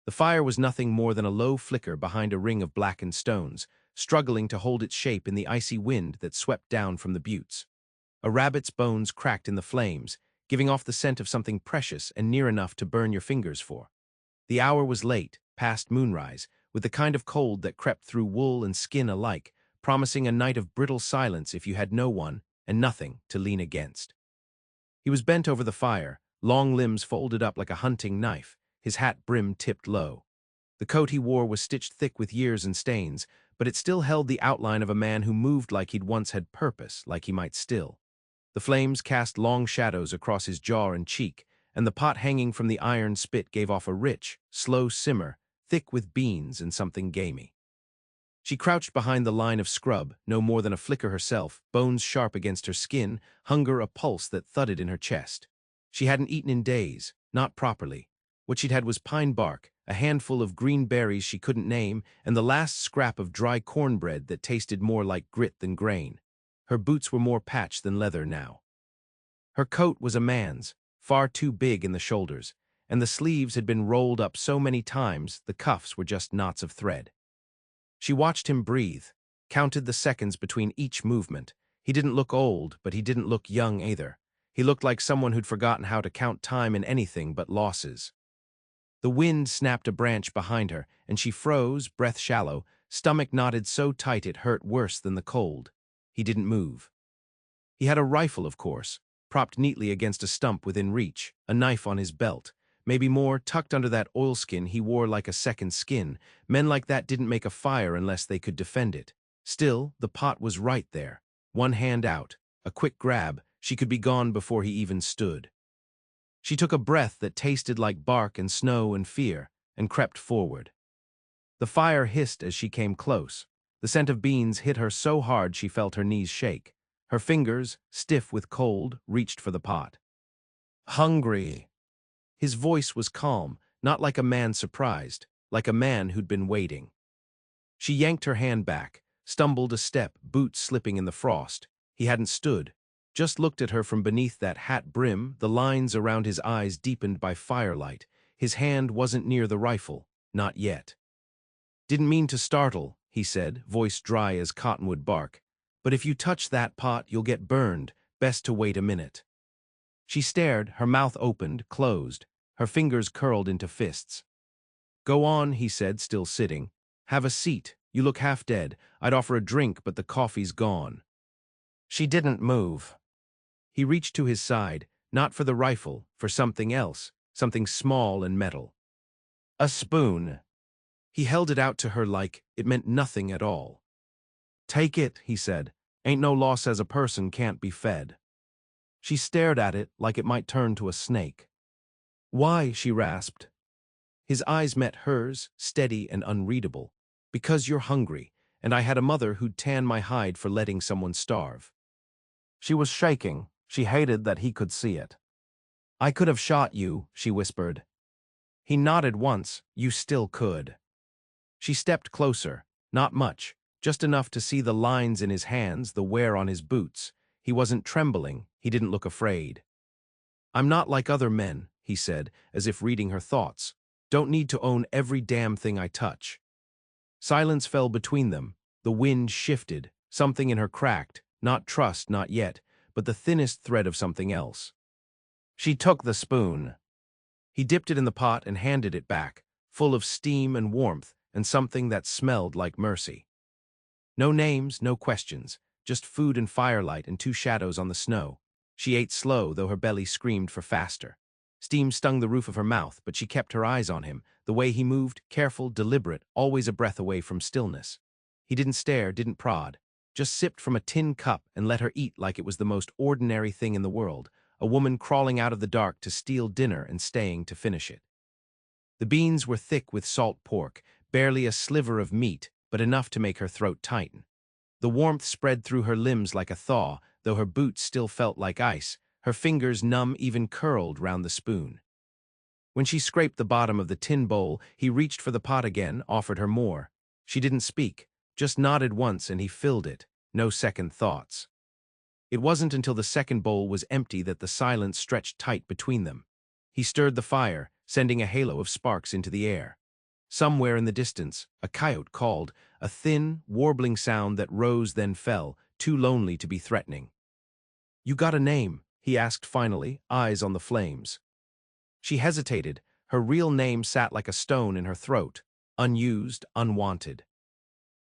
The fire was nothing more than a low flicker behind a ring of blackened stones, struggling to hold its shape in the icy wind that swept down from the buttes. A rabbit's bones cracked in the flames, giving off the scent of something precious and near enough to burn your fingers for. The hour was late, past moonrise, with the kind of cold that crept through wool and skin alike, promising a night of brittle silence if you had no one and nothing to lean against. He was bent over the fire, long limbs folded up like a hunting knife, his hat brim tipped low. The coat he wore was stitched thick with years and stains, but it still held the outline of a man who moved like he'd once had purpose, like he might still. The flames cast long shadows across his jaw and cheek, and the pot hanging from the iron spit gave off a rich, slow simmer, thick with beans and something gamey. She crouched behind the line of scrub, no more than a flicker herself, bones sharp against her skin, hunger a pulse that thudded in her chest. She hadn't eaten in days, not properly. What she'd had was pine bark, a handful of green berries she couldn't name, and the last scrap of dry cornbread that tasted more like grit than grain. Her boots were more patch than leather now. Her coat was a man's, far too big in the shoulders, and the sleeves had been rolled up so many times the cuffs were just knots of thread. She watched him breathe, counted the seconds between each movement. He didn't look old, but he didn't look young either. He looked like someone who'd forgotten how to count time in anything but losses. The wind snapped a branch behind her, and she froze, breath shallow, stomach knotted so tight it hurt worse than the cold. He didn't move. He had a rifle, of course, propped neatly against a stump within reach, a knife on his belt, maybe more tucked under that oilskin he wore like a second skin. Men like that didn't make a fire unless they could defend it. Still, the pot was right there. One hand out, a quick grab, she could be gone before he even stood. She took a breath that tasted like bark and snow and fear, and crept forward. The fire hissed as she came close. The scent of beans hit her so hard she felt her knees shake. Her fingers, stiff with cold, reached for the pot. "Hungry." His voice was calm, not like a man surprised, like a man who'd been waiting. She yanked her hand back, stumbled a step, boots slipping in the frost. He hadn't stood, just looked at her from beneath that hat brim, the lines around his eyes deepened by firelight. His hand wasn't near the rifle, not yet. "Didn't mean to startle," he said, voice dry as cottonwood bark. "But if you touch that pot, you'll get burned. Best to wait a minute." She stared, her mouth opened, closed, her fingers curled into fists. "Go on," he said, still sitting. "Have a seat. You look half dead. I'd offer a drink, but the coffee's gone." She didn't move. He reached to his side, not for the rifle, for something else, something small and metal. "A spoon." He held it out to her like it meant nothing at all. "Take it," he said. "Ain't no loss as a person can't be fed." She stared at it like it might turn to a snake. "Why?" she rasped. His eyes met hers, steady and unreadable. "Because you're hungry, and I had a mother who'd tan my hide for letting someone starve." She was shaking. She hated that he could see it. "I could have shot you," she whispered. He nodded once. "You still could." She stepped closer. Not much, just enough to see the lines in his hands, the wear on his boots. He wasn't trembling. He didn't look afraid. "I'm not like other men," he said, as if reading her thoughts. "Don't need to own every damn thing I touch." Silence fell between them. The wind shifted. Something in her cracked. Not trust, not yet, but the thinnest thread of something else. She took the spoon. He dipped it in the pot and handed it back, full of steam and warmth and something that smelled like mercy. No names, no questions, just food and firelight and two shadows on the snow. She ate slow, though her belly screamed for faster. Steam stung the roof of her mouth, but she kept her eyes on him, the way he moved, careful, deliberate, always a breath away from stillness. He didn't stare, didn't prod, just sipped from a tin cup and let her eat like it was the most ordinary thing in the world, a woman crawling out of the dark to steal dinner and staying to finish it. The beans were thick with salt pork, barely a sliver of meat, but enough to make her throat tighten. The warmth spread through her limbs like a thaw, though her boots still felt like ice, her fingers numb, even curled round the spoon. When she scraped the bottom of the tin bowl, he reached for the pot again, offered her more. She didn't speak, just nodded once and he filled it, no second thoughts. It wasn't until the second bowl was empty that the silence stretched tight between them. He stirred the fire, sending a halo of sparks into the air. Somewhere in the distance, a coyote called, a thin, warbling sound that rose then fell, too lonely to be threatening. "You got a name?" he asked finally, eyes on the flames. She hesitated. Her real name sat like a stone in her throat, unused, unwanted.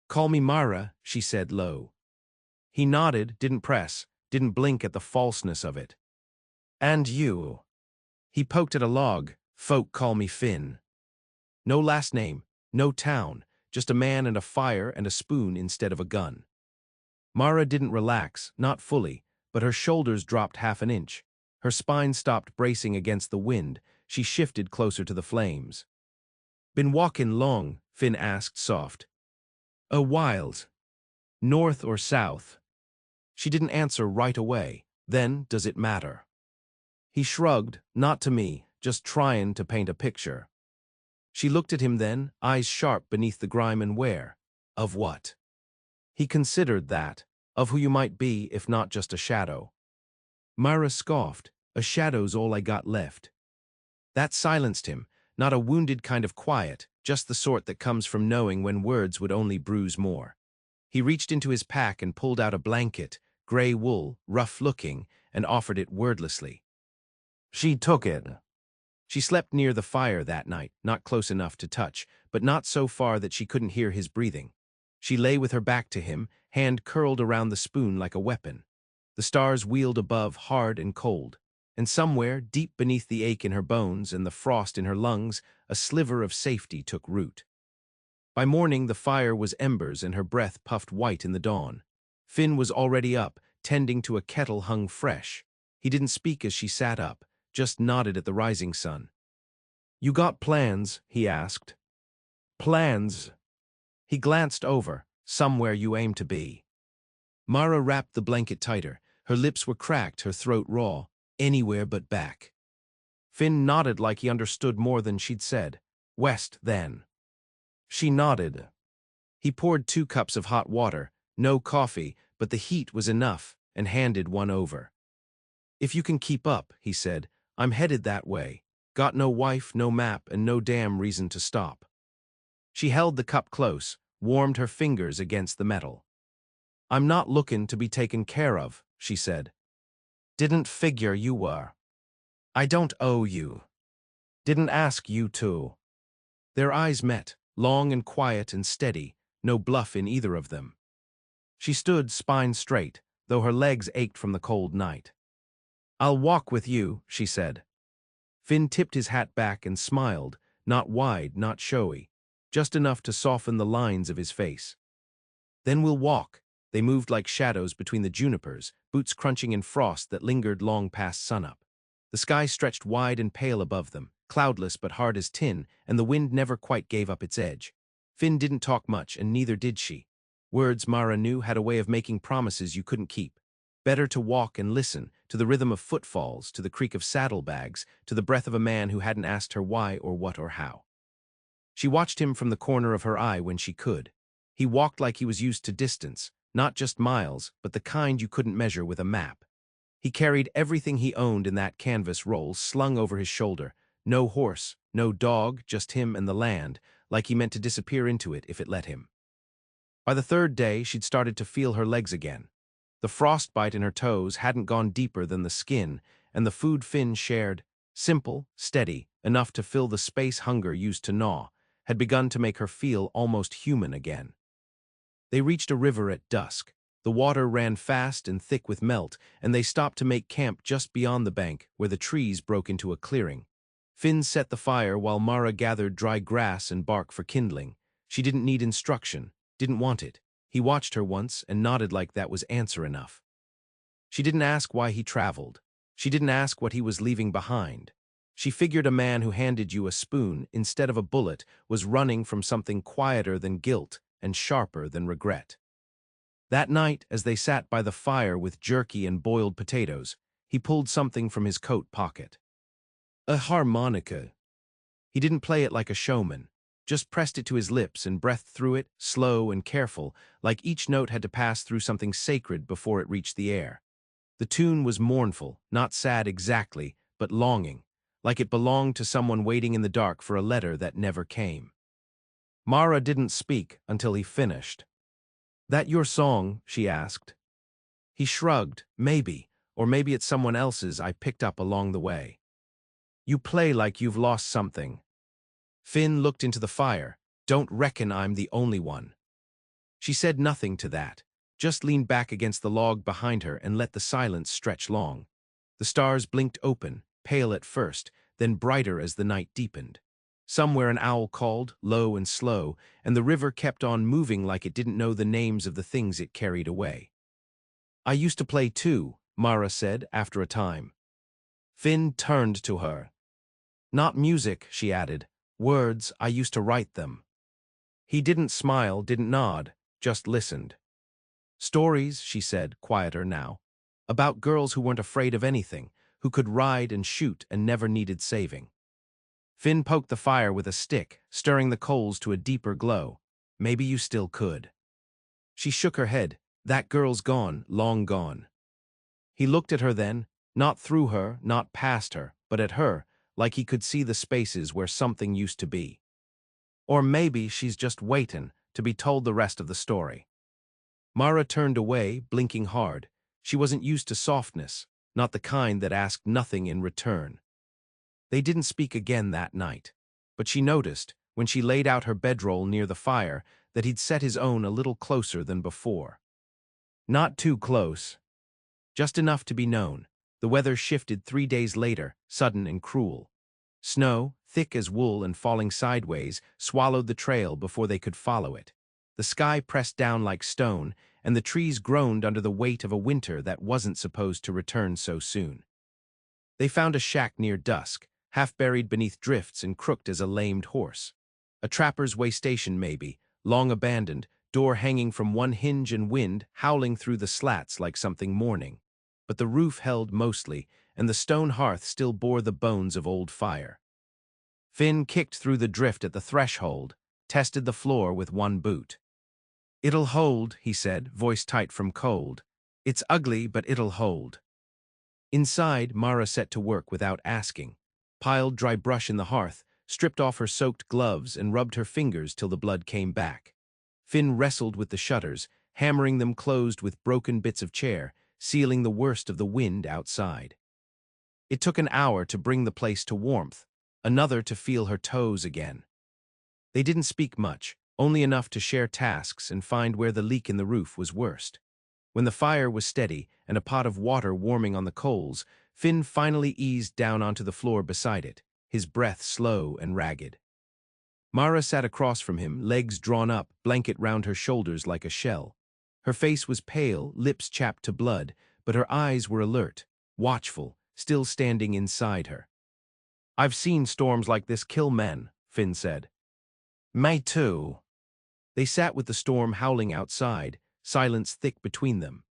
"Call me Mara," she said low. He nodded, didn't press, didn't blink at the falseness of it. "And you?" He poked at a log. "Folk call me Finn." No last name, no town, just a man and a fire and a spoon instead of a gun. Mara didn't relax, not fully, but her shoulders dropped half an inch. Her spine stopped bracing against the wind. She shifted closer to the flames. "Been walkin' long?" Finn asked, soft. "A whiles. North or south?" She didn't answer right away. Then, does it matter? He shrugged, "Not to me, just tryin' to paint a picture." She looked at him then, eyes sharp beneath the grime and wear. Of what? He considered that, of who you might be if not just a shadow. Myra scoffed, "A shadow's all I got left." That silenced him, not a wounded kind of quiet, just the sort that comes from knowing when words would only bruise more. He reached into his pack and pulled out a blanket, gray wool, rough-looking, and offered it wordlessly. She took it. She slept near the fire that night, not close enough to touch, but not so far that she couldn't hear his breathing. She lay with her back to him, hand curled around the spoon like a weapon. The stars wheeled above, hard and cold. And somewhere, deep beneath the ache in her bones and the frost in her lungs, a sliver of safety took root. By morning, the fire was embers and her breath puffed white in the dawn. Finn was already up, tending to a kettle hung fresh. He didn't speak as she sat up, just nodded at the rising sun. "You got plans?" he asked. "Plans?" He glanced over. "Somewhere you aim to be." Mara wrapped the blanket tighter. Her lips were cracked, her throat raw. "Anywhere but back." Finn nodded like he understood more than she'd said. "West, then." She nodded. He poured 2 cups of hot water, no coffee, but the heat was enough, and handed one over. "If you can keep up," he said, "I'm headed that way. Got no wife, no map, and no damn reason to stop." She held the cup close, warmed her fingers against the metal. "I'm not looking to be taken care of," she said. "Didn't figure you were. I don't owe you. Didn't ask you to." Their eyes met, long and quiet and steady, no bluff in either of them. She stood spine straight, though her legs ached from the cold night. "I'll walk with you," she said. Finn tipped his hat back and smiled, not wide, not showy, just enough to soften the lines of his face. "Then we'll walk." They moved like shadows between the junipers, boots crunching in frost that lingered long past sunup. The sky stretched wide and pale above them, cloudless but hard as tin, and the wind never quite gave up its edge. Finn didn't talk much, and neither did she. Words, Mara knew, had a way of making promises you couldn't keep. Better to walk and listen, to the rhythm of footfalls, to the creak of saddlebags, to the breath of a man who hadn't asked her why or what or how. She watched him from the corner of her eye when she could. He walked like he was used to distance, not just miles, but the kind you couldn't measure with a map. He carried everything he owned in that canvas roll slung over his shoulder. No horse, no dog, just him and the land, like he meant to disappear into it if it let him. By the 3rd day, she'd started to feel her legs again. The frostbite in her toes hadn't gone deeper than the skin, and the food Finn shared, simple, steady, enough to fill the space hunger used to gnaw, had begun to make her feel almost human again. They reached a river at dusk. The water ran fast and thick with melt, and they stopped to make camp just beyond the bank, where the trees broke into a clearing. Finn set the fire while Mara gathered dry grass and bark for kindling. She didn't need instruction, didn't want it. He watched her once and nodded like that was answer enough. She didn't ask why he traveled. She didn't ask what he was leaving behind. She figured a man who handed you a spoon instead of a bullet was running from something quieter than guilt and sharper than regret. That night, as they sat by the fire with jerky and boiled potatoes, he pulled something from his coat pocket. A harmonica. He didn't play it like a showman, just pressed it to his lips and breathed through it, slow and careful, like each note had to pass through something sacred before it reached the air. The tune was mournful, not sad exactly, but longing, like it belonged to someone waiting in the dark for a letter that never came. Mara didn't speak until he finished. "That your song?" she asked. He shrugged. "Maybe, or maybe it's someone else's I picked up along the way." "You play like you've lost something." Finn looked into the fire. "Don't reckon I'm the only one." She said nothing to that, just leaned back against the log behind her and let the silence stretch long. The stars blinked open, pale at first, then brighter as the night deepened. Somewhere an owl called, low and slow, and the river kept on moving like it didn't know the names of the things it carried away. "I used to play too," Mara said after a time. Finn turned to her. "Not music," she added. "Words, I used to write them." He didn't smile, didn't nod, just listened. "Stories," she said, quieter now. "About girls who weren't afraid of anything, who could ride and shoot and never needed saving." Finn poked the fire with a stick, stirring the coals to a deeper glow. "Maybe you still could." She shook her head. "That girl's gone, long gone." He looked at her then, not through her, not past her, but at her, like he could see the spaces where something used to be. "Or maybe she's just waitin' to be told the rest of the story." Mara turned away, blinking hard. She wasn't used to softness, not the kind that asked nothing in return. They didn't speak again that night, but she noticed, when she laid out her bedroll near the fire, that he'd set his own a little closer than before. Not too close, just enough to be known. The weather shifted 3 days later, sudden and cruel. Snow, thick as wool and falling sideways, swallowed the trail before they could follow it. The sky pressed down like stone, and the trees groaned under the weight of a winter that wasn't supposed to return so soon. They found a shack near dusk, half buried beneath drifts and crooked as a lamed horse. A trapper's way station maybe, long abandoned, door hanging from one hinge and wind howling through the slats like something mourning. But the roof held mostly, and the stone hearth still bore the bones of old fire. Finn kicked through the drift at the threshold, tested the floor with one boot. "It'll hold," he said, voice tight from cold. "It's ugly, but it'll hold." Inside, Mara set to work without asking, piled dry brush in the hearth, stripped off her soaked gloves and rubbed her fingers till the blood came back. Finn wrestled with the shutters, hammering them closed with broken bits of chair, sealing the worst of the wind outside. It took an hour to bring the place to warmth, another to feel her toes again. They didn't speak much, only enough to share tasks and find where the leak in the roof was worst. When the fire was steady and a pot of water warming on the coals, Finn finally eased down onto the floor beside it, his breath slow and ragged. Mara sat across from him, legs drawn up, blanket round her shoulders like a shell. Her face was pale, lips chapped to blood, but her eyes were alert, watchful, still standing inside her. "I've seen storms like this kill men," Finn said. "Me too." They sat with the storm howling outside, silence thick between them.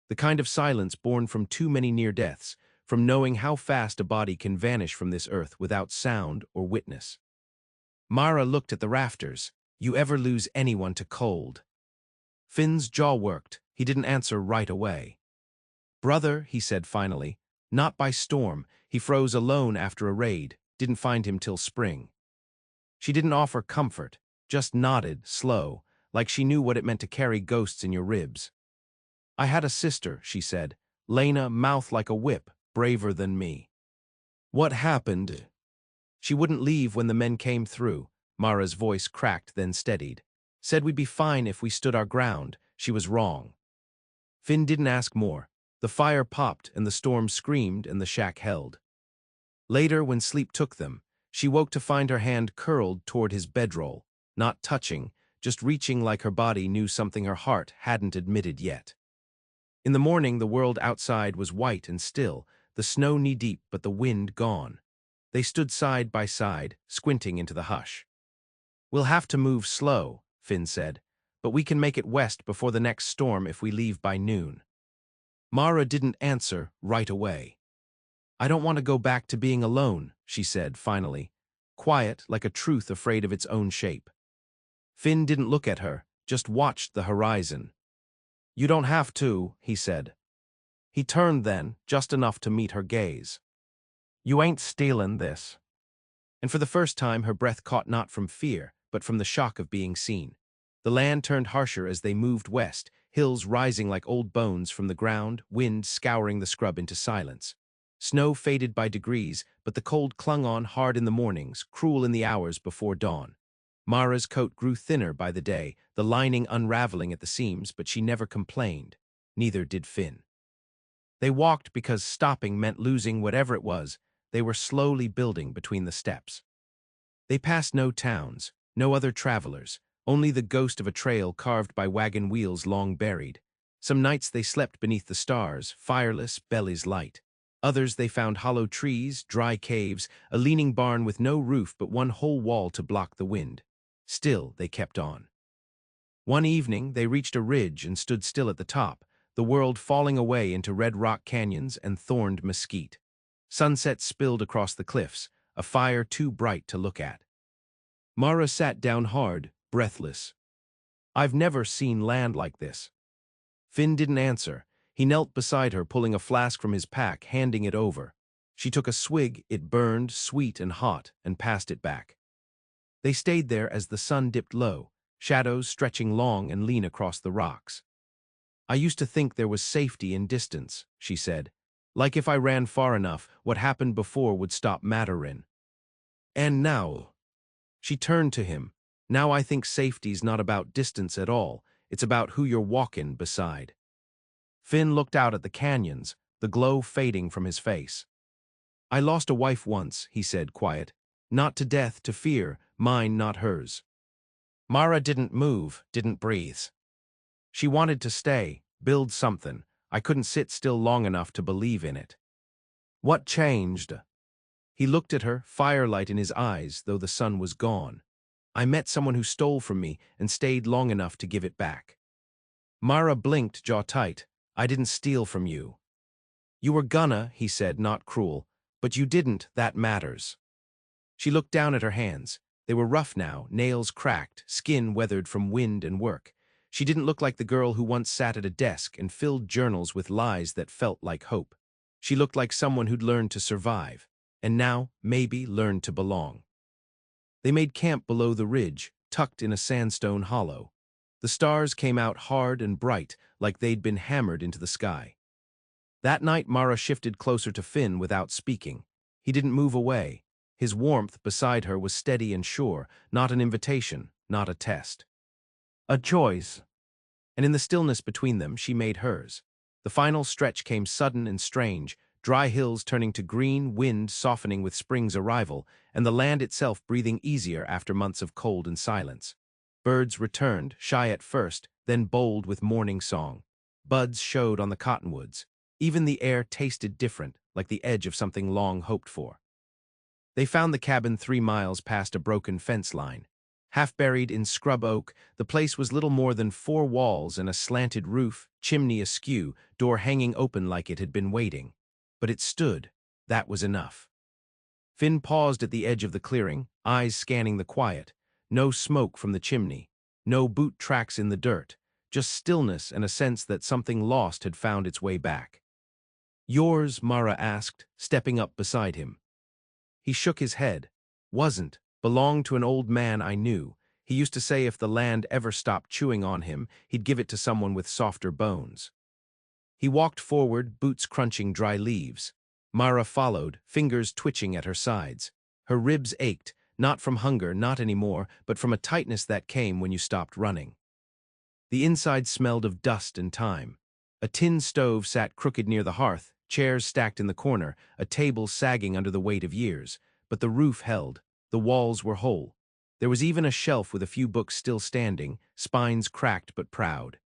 The kind of silence born from too many near deaths, from knowing how fast a body can vanish from this earth without sound or witness. Mara looked at the rafters. "You ever lose anyone to cold?" Finn's jaw worked. He didn't answer right away. "Brother," he said finally, "not by storm. He froze alone after a raid, didn't find him till spring." She didn't offer comfort, just nodded, slow, like she knew what it meant to carry ghosts in your ribs. "I had a sister," she said, "Lena, mouth like a whip, braver than me." "What happened?" "She wouldn't leave when the men came through." Mara's voice cracked, then steadied. "Said we'd be fine if we stood our ground. She was wrong." Finn didn't ask more. The fire popped and the storm screamed and the shack held. Later, when sleep took them, she woke to find her hand curled toward his bedroll, not touching, just reaching like her body knew something her heart hadn't admitted yet. In the morning, the world outside was white and still, the snow knee-deep but the wind gone. They stood side by side, squinting into the hush. "We'll have to move slow," Finn said, "but we can make it west before the next storm if we leave by noon." Mara didn't answer right away. "I don't want to go back to being alone," she said finally, quiet like a truth afraid of its own shape. Finn didn't look at her, just watched the horizon. "You don't have to," he said. He turned then, just enough to meet her gaze. "You ain't stealing this." And for the first time her breath caught not from fear, but from the shock of being seen. The land turned harsher as they moved west, hills rising like old bones from the ground, wind scouring the scrub into silence. Snow faded by degrees, but the cold clung on hard in the mornings, cruel in the hours before dawn. Mara's coat grew thinner by the day, the lining unraveling at the seams, but she never complained. Neither did Finn. They walked because stopping meant losing whatever it was they were slowly building between the steps. They passed no towns, no other travelers, only the ghost of a trail carved by wagon wheels long buried. Some nights they slept beneath the stars, fireless, bellies light. Others they found hollow trees, dry caves, a leaning barn with no roof but one whole wall to block the wind. Still they kept on. One evening they reached a ridge and stood still at the top, the world falling away into red rock canyons and thorned mesquite. Sunset spilled across the cliffs, a fire too bright to look at. Mara sat down hard, breathless. "I've never seen land like this." Finn didn't answer. He knelt beside her, pulling a flask from his pack, handing it over. She took a swig, it burned, sweet and hot, and passed it back. They stayed there as the sun dipped low, shadows stretching long and lean across the rocks. "I used to think there was safety in distance," she said. "Like if I ran far enough, what happened before would stop matterin'. And now—" She turned to him. "Now I think safety's not about distance at all, it's about who you're walkin' beside." Finn looked out at the canyons, the glow fading from his face. "I lost a wife once," he said, quiet. "Not to death, to fear, mine, not hers." Mara didn't move, didn't breathe. She wanted to stay, build something. I couldn't sit still long enough to believe in it. "What changed?" He looked at her, firelight in his eyes, though the sun was gone. "I met someone who stole from me and stayed long enough to give it back." Mara blinked, jaw tight. "I didn't steal from you." "You were gonna," he said, not cruel. "But you didn't, that matters." She looked down at her hands. They were rough now, nails cracked, skin weathered from wind and work. She didn't look like the girl who once sat at a desk and filled journals with lies that felt like hope. She looked like someone who'd learned to survive, and now, maybe, learned to belong. They made camp below the ridge, tucked in a sandstone hollow. The stars came out hard and bright, like they'd been hammered into the sky. That night Mara shifted closer to Finn without speaking. He didn't move away. His warmth beside her was steady and sure, not an invitation, not a test. A choice. And in the stillness between them, she made hers. The final stretch came sudden and strange, dry hills turning to green, wind softening with spring's arrival, and the land itself breathing easier after months of cold and silence. Birds returned, shy at first, then bold with morning song. Buds showed on the cottonwoods. Even the air tasted different, like the edge of something long hoped for. They found the cabin 3 miles past a broken fence line. Half buried in scrub oak, the place was little more than 4 walls and a slanted roof, chimney askew, door hanging open like it had been waiting. But it stood. That was enough. Finn paused at the edge of the clearing, eyes scanning the quiet. No smoke from the chimney. No boot tracks in the dirt. Just stillness and a sense that something lost had found its way back. "Yours?" Mara asked, stepping up beside him. He shook his head. "Wasn't. Belonged to an old man I knew. He used to say if the land ever stopped chewing on him, he'd give it to someone with softer bones." He walked forward, boots crunching dry leaves. Mara followed, fingers twitching at her sides. Her ribs ached, not from hunger, not anymore, but from a tightness that came when you stopped running. The inside smelled of dust and time. A tin stove sat crooked near the hearth, chairs stacked in the corner, a table sagging under the weight of years. But the roof held. The walls were whole. There was even a shelf with a few books still standing, spines cracked but proud.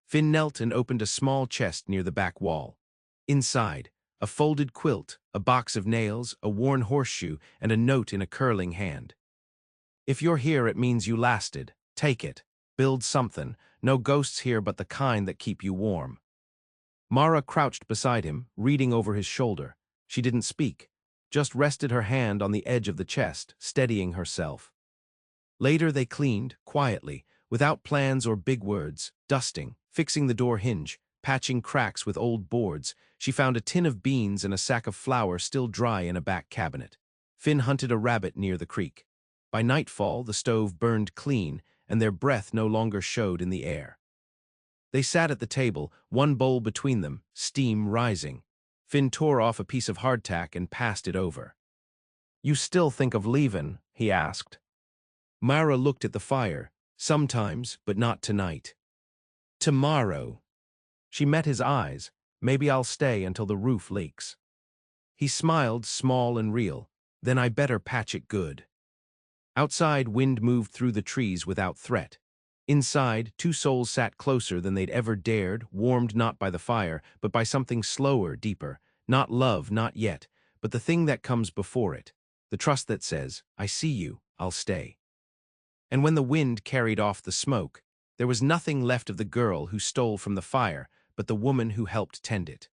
Finn knelt and opened a small chest near the back wall. Inside, a folded quilt, a box of nails, a worn horseshoe, and a note in a curling hand. "If you're here, it means you lasted. Take it. Build something. No ghosts here but the kind that keep you warm." Mara crouched beside him, reading over his shoulder. She didn't speak, just rested her hand on the edge of the chest, steadying herself. Later they cleaned, quietly, without plans or big words, dusting, fixing the door hinge, patching cracks with old boards. She found a tin of beans and a sack of flour still dry in a back cabinet. Finn hunted a rabbit near the creek. By nightfall, the stove burned clean, and their breath no longer showed in the air. They sat at the table, one bowl between them, steam rising. Finn tore off a piece of hardtack and passed it over. "You still think of leavin'?" he asked. Myra looked at the fire. "Sometimes, but not tonight." "Tomorrow." She met his eyes. "Maybe I'll stay until the roof leaks." He smiled, small and real. "Then I better patch it good." Outside, wind moved through the trees without threat. Inside, two souls sat closer than they'd ever dared, warmed not by the fire, but by something slower, deeper. Not love, not yet, but the thing that comes before it. The trust that says, "I see you, I'll stay." And when the wind carried off the smoke, there was nothing left of the girl who stole from the fire, but the woman who helped tend it.